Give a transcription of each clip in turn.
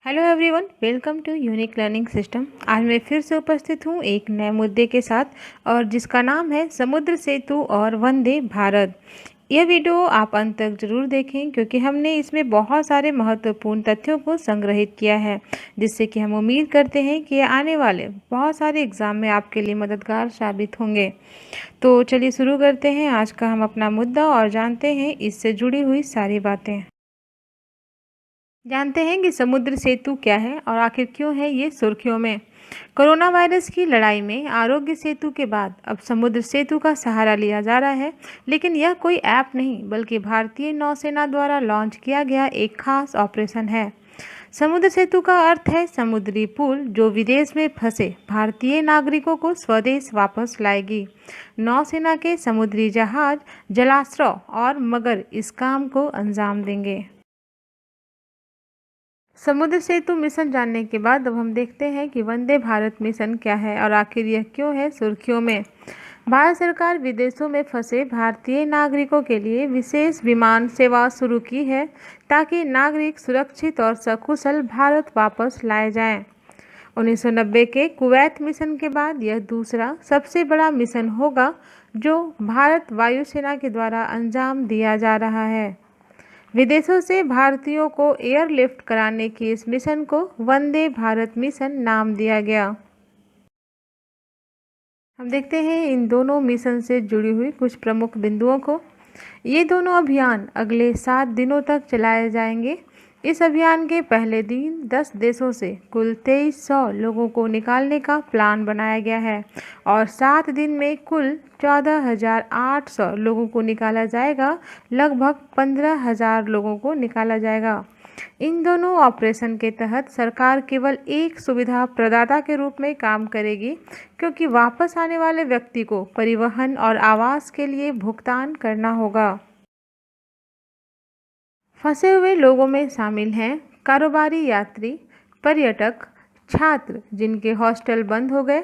Hello everyone, welcome to unique learning system. आज मैं फिर से उपस्थित हूँ एक नए मुद्दे के साथ और जिसका नाम है समुद्र सेतु और वंदे भारत। यह वीडियो आप अंत तक जरूर देखें क्योंकि हमने इसमें बहुत सारे महत्वपूर्ण तथ्यों को संग्रहित किया है, जिससे कि हम उम्मीद करते हैं कि आने वाले बहुत सारे एग्जाम में आपके लिए मददगार साबित होंगे। तो चलिए शुरू करते हैं आज का हम अपना मुद्दा और जानते हैं इससे जुड़ी हुई सारी बातें। जानते हैं कि समुद्र सेतु क्या है और आखिर क्यों है ये सुर्खियों में। कोरोना वायरस की लड़ाई में आरोग्य सेतु के बाद अब समुद्र सेतु का सहारा लिया जा रहा है, लेकिन यह कोई ऐप नहीं बल्कि भारतीय नौसेना द्वारा लॉन्च किया गया एक खास ऑपरेशन है। समुद्र सेतु का अर्थ है समुद्री पुल जो विदेश में फंसे भारतीय नागरिकों को स्वदेश वापस लाएगी। नौसेना के समुद्री जहाज, जलाश्व और मगर इस काम को अंजाम देंगे। समुद्र सेतु मिशन जानने के बाद अब हम देखते हैं कि वंदे भारत मिशन क्या है और आखिर यह क्यों है सुर्खियों में। भारत सरकार विदेशों में फंसे भारतीय नागरिकों के लिए विशेष विमान सेवा शुरू की है ताकि नागरिक सुरक्षित और सकुशल भारत वापस लाए जाएं। 1990 के कुवैत मिशन के बाद यह दूसरा सबसे बड़ा मिशन होगा जो भारत वायुसेना के द्वारा अंजाम दिया जा रहा है। विदेशों से भारतीयों को एयरलिफ्ट कराने की इस मिशन को वंदे भारत मिशन नाम दिया गया। हम देखते हैं इन दोनों मिशन से जुड़ी हुई कुछ प्रमुख बिंदुओं को। ये दोनों अभियान अगले 7 दिनों तक चलाए जाएंगे। इस अभियान के पहले दिन 10 देशों से कुल 2300 लोगों को निकालने का प्लान बनाया गया है और 7 दिन में कुल 14,800 लोगों को निकाला जाएगा। लगभग 15,000 लोगों को निकाला जाएगा। इन दोनों ऑपरेशन के तहत सरकार केवल एक सुविधा प्रदाता के रूप में काम करेगी, क्योंकि वापस आने वाले व्यक्ति को परिवहन और आवास के लिए भुगतान करना होगा। फंसे हुए लोगों में शामिल हैं कारोबारी यात्री, पर्यटक, छात्र जिनके हॉस्टल बंद हो गए,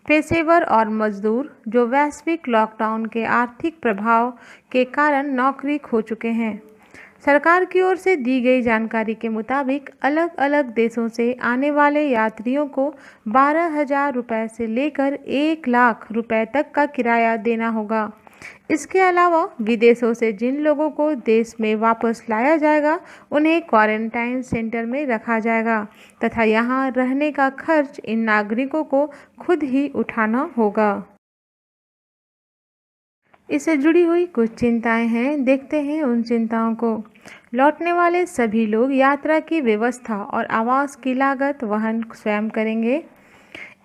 पेशेवर और मजदूर जो वैश्विक लॉकडाउन के आर्थिक प्रभाव के कारण नौकरी खो चुके हैं। सरकार की ओर से दी गई जानकारी के मुताबिक अलग अलग देशों से आने वाले यात्रियों को 12,000 रुपये से लेकर 1 लाख रुपए तक का किराया देना होगा। इसके अलावा विदेशों से जिन लोगों को देश में वापस लाया जाएगा उन्हें क्वारंटाइन सेंटर में रखा जाएगा तथा यहाँ रहने का खर्च इन नागरिकों को खुद ही उठाना होगा। इससे जुड़ी हुई कुछ चिंताएं हैं, देखते हैं उन चिंताओं को। लौटने वाले सभी लोग यात्रा की व्यवस्था और आवास की लागत वहन स्वयं करेंगे।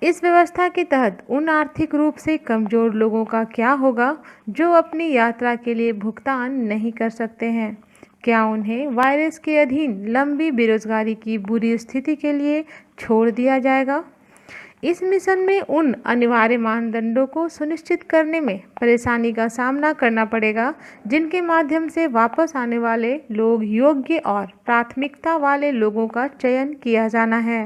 इस व्यवस्था के तहत उन आर्थिक रूप से कमजोर लोगों का क्या होगा जो अपनी यात्रा के लिए भुगतान नहीं कर सकते हैं? क्या उन्हें वायरस के अधीन लंबी बेरोजगारी की बुरी स्थिति के लिए छोड़ दिया जाएगा? इस मिशन में उन अनिवार्य मानदंडों को सुनिश्चित करने में परेशानी का सामना करना पड़ेगा जिनके माध्यम से वापस आने वाले लोग योग्य और प्राथमिकता वाले लोगों का चयन किया जाना है।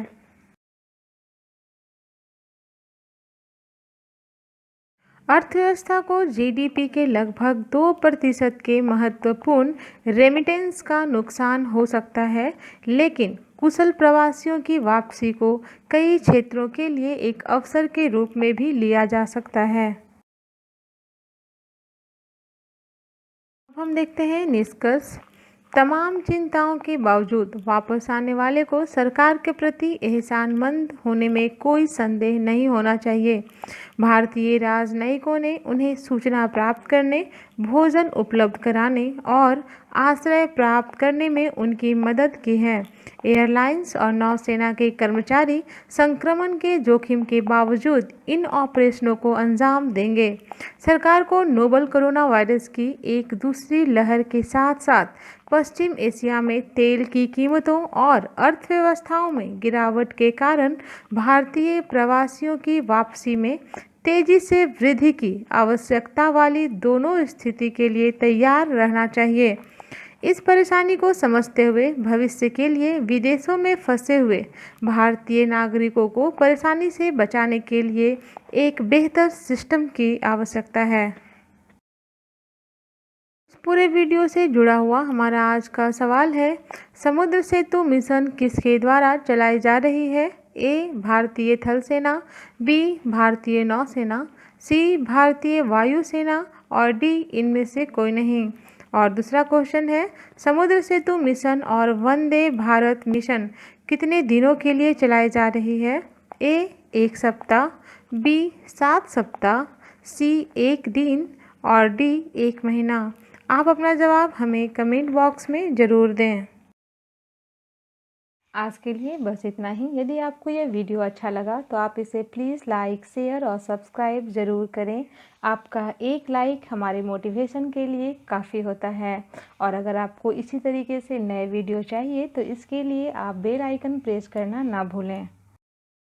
अर्थव्यवस्था को जीडीपी के लगभग 2% के महत्वपूर्ण रेमिटेंस का नुकसान हो सकता है, लेकिन कुशल प्रवासियों की वापसी को कई क्षेत्रों के लिए एक अवसर के रूप में भी लिया जा सकता है। अब हम देखते हैं निष्कर्ष। तमाम चिंताओं के बावजूद वापस आने वाले को सरकार के प्रति एहसानमंद होने में कोई संदेह नहीं होना चाहिए। भारतीय राजनयिकों ने उन्हें सूचना प्राप्त करने, भोजन उपलब्ध कराने और आश्रय प्राप्त करने में उनकी मदद की है। एयरलाइंस और नौसेना के कर्मचारी संक्रमण के जोखिम के बावजूद इन ऑपरेशनों को अंजाम देंगे। सरकार को नोवल कोरोना वायरस की एक दूसरी लहर के साथ साथ पश्चिम एशिया में तेल की कीमतों और अर्थव्यवस्थाओं में गिरावट के कारण भारतीय प्रवासियों की वापसी में तेजी से वृद्धि की आवश्यकता वाली दोनों स्थिति के लिए तैयार रहना चाहिए। इस परेशानी को समझते हुए भविष्य के लिए विदेशों में फंसे हुए भारतीय नागरिकों को परेशानी से बचाने के लिए एक बेहतर सिस्टम की आवश्यकता है। पूरे वीडियो से जुड़ा हुआ हमारा आज का सवाल है, समुद्र सेतु मिशन किसके द्वारा चलाई जा रही है? ए भारतीय थल सेना, बी भारतीय नौसेना, सी भारतीय वायुसेना और डी इनमें से कोई नहीं। और दूसरा क्वेश्चन है, समुद्र सेतु मिशन और वंदे भारत मिशन कितने दिनों के लिए चलाई जा रही है? ए 1 सप्ताह, बी 7 सप्ताह, सी 1 दिन और डी 1 महीना। आप अपना जवाब हमें कमेंट बॉक्स में ज़रूर दें। आज के लिए बस इतना ही। यदि आपको यह वीडियो अच्छा लगा तो आप इसे प्लीज़ लाइक, शेयर और सब्सक्राइब ज़रूर करें। आपका एक लाइक हमारे मोटिवेशन के लिए काफ़ी होता है। और अगर आपको इसी तरीके से नए वीडियो चाहिए तो इसके लिए आप बेल आइकन प्रेस करना ना भूलें।